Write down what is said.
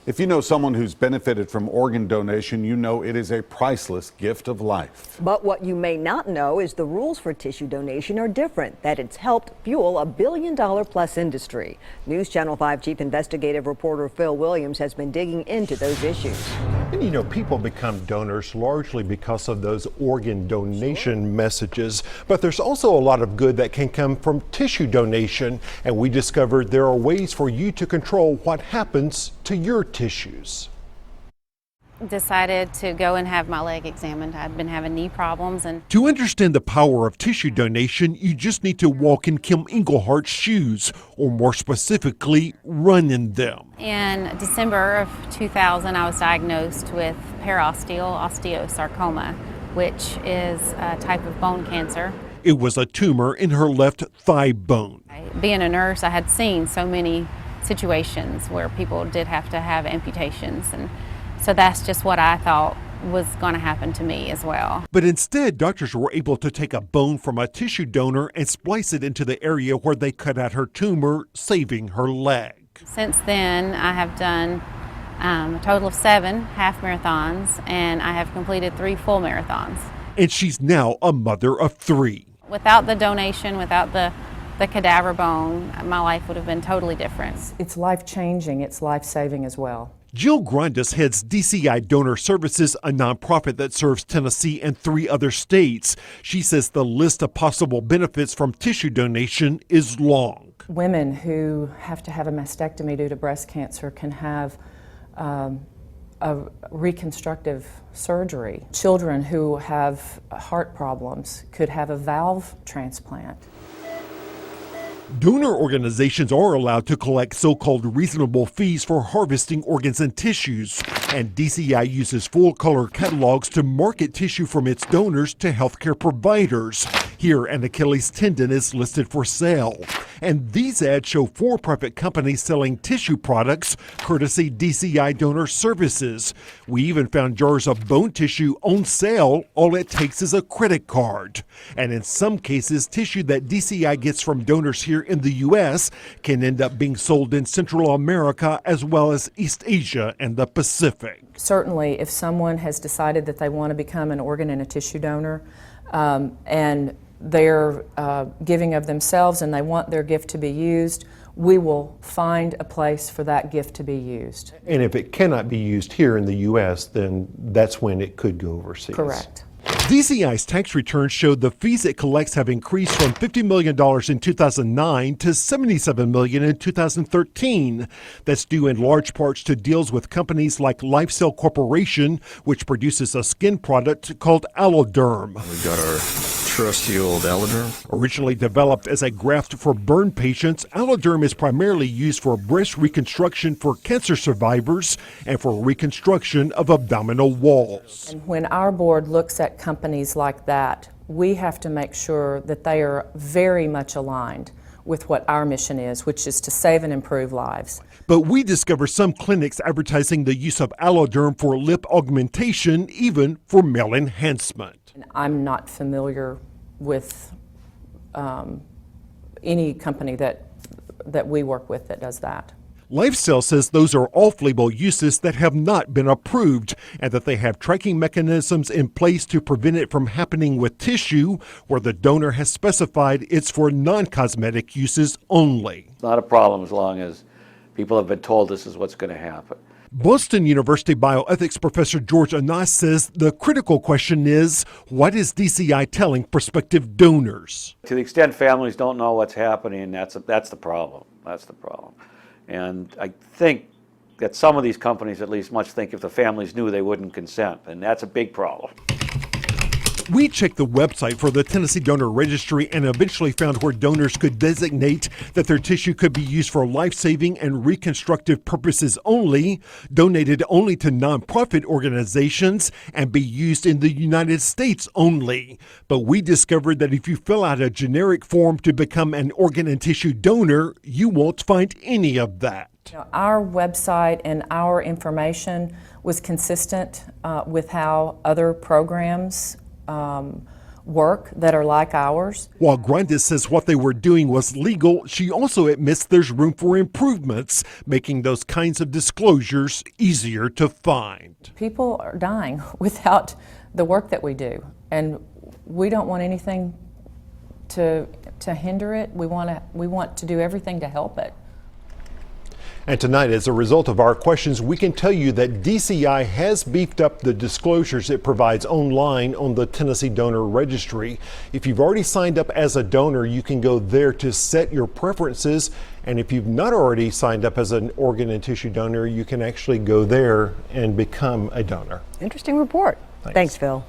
If you know someone who's benefited from organ donation, you know it is a priceless gift of life. But what you may not know is the rules for tissue donation are different, that it's helped fuel a billion-dollar-plus industry. News Channel 5 Chief Investigative Reporter Phil Williams has been digging into those issues. And you know, people become donors largely because of those organ donation messages, but there's also a lot of good that can come from tissue donation, and we discovered there are ways for you to control what happens to your tissues. Decided to go and have my leg examined. I'd been having knee problems. And to understand the power of tissue donation, you just need to walk in Kim Englehart's shoes, or more specifically, run in them. In December of 2000, I was diagnosed with periosteal osteosarcoma, which is a type of bone cancer. It was a tumor in her left thigh bone. Being a nurse, I had seen so many situations where people did have to have amputations, and so that's just what I thought was going to happen to me as well. But instead, doctors were able to take a bone from a tissue donor and splice it into the area where they cut out her tumor, saving her leg. Since then, I have done a total of 7 half marathons, and I have completed 3 full marathons. And she's now a mother of 3. Without the donation, without the cadaver bone, my life would have been totally different. It's life-changing, it's life-saving as well. Jill Grandes heads DCI Donor Services, a nonprofit that serves Tennessee and 3 other states. She says the list of possible benefits from tissue donation is long. Women who have to have a mastectomy due to breast cancer can have a reconstructive surgery. Children who have heart problems could have a valve transplant. Donor organizations are allowed to collect so-called reasonable fees for harvesting organs and tissues, and DCI uses full-color catalogs to market tissue from its donors to healthcare providers. Here, an Achilles tendon is listed for sale, and these ads show for-profit companies selling tissue products, courtesy DCI Donor Services. We even found jars of bone tissue on sale. All it takes is a credit card, and in some cases, tissue that DCI gets from donors here in the U.S. can end up being sold in Central America as well as East Asia and the Pacific. Certainly, if someone has decided that they want to become an organ and a tissue donor, and they're giving of themselves and they want their gift to be used, we will find a place for that gift to be used. And if it cannot be used here in the U.S., then that's when it could go overseas. Correct. DCI's tax returns showed the fees it collects have increased from $50 million in 2009 to $77 million in 2013. That's due in large parts to deals with companies like LifeCell Corporation, which produces a skin product called Alloderm. We've got our trusty old Alloderm. Originally developed as a graft for burn patients, Alloderm is primarily used for breast reconstruction for cancer survivors and for reconstruction of abdominal walls. And when our board looks at companies like that, we have to make sure that they are very much aligned with what our mission is, which is to save and improve lives. But we discover some clinics advertising the use of Alloderm for lip augmentation, even for male enhancement. I'm not familiar with any company that we work with that does that. LifeCell says those are off-label uses that have not been approved, and that they have tracking mechanisms in place to prevent it from happening with tissue where the donor has specified it's for non-cosmetic uses only. It's not a problem as long as people have been told this is what's going to happen. Boston University bioethics professor George Anas says the critical question is, what is DCI telling prospective donors? To the extent families don't know what's happening, that's the problem. That's the problem. And I think that some of these companies at least must think if the families knew they wouldn't consent, and that's a big problem. We checked the website for the Tennessee Donor Registry and eventually found where donors could designate that their tissue could be used for life-saving and reconstructive purposes only, donated only to nonprofit organizations, and be used in the United States only. But we discovered that if you fill out a generic form to become an organ and tissue donor, you won't find any of that. Our website and our information was consistent with how other programs work that are like ours. While Grandis says what they were doing was legal, she also admits there's room for improvements, making those kinds of disclosures easier to find. People are dying without the work that we do, and we don't want anything to hinder it. We want to do everything to help it. And tonight, as a result of our questions, we can tell you that DCI has beefed up the disclosures it provides online on the Tennessee Donor Registry. If you've already signed up as a donor, you can go there to set your preferences. And if you've not already signed up as an organ and tissue donor, you can actually go there and become a donor. Interesting report. Thanks, Phil.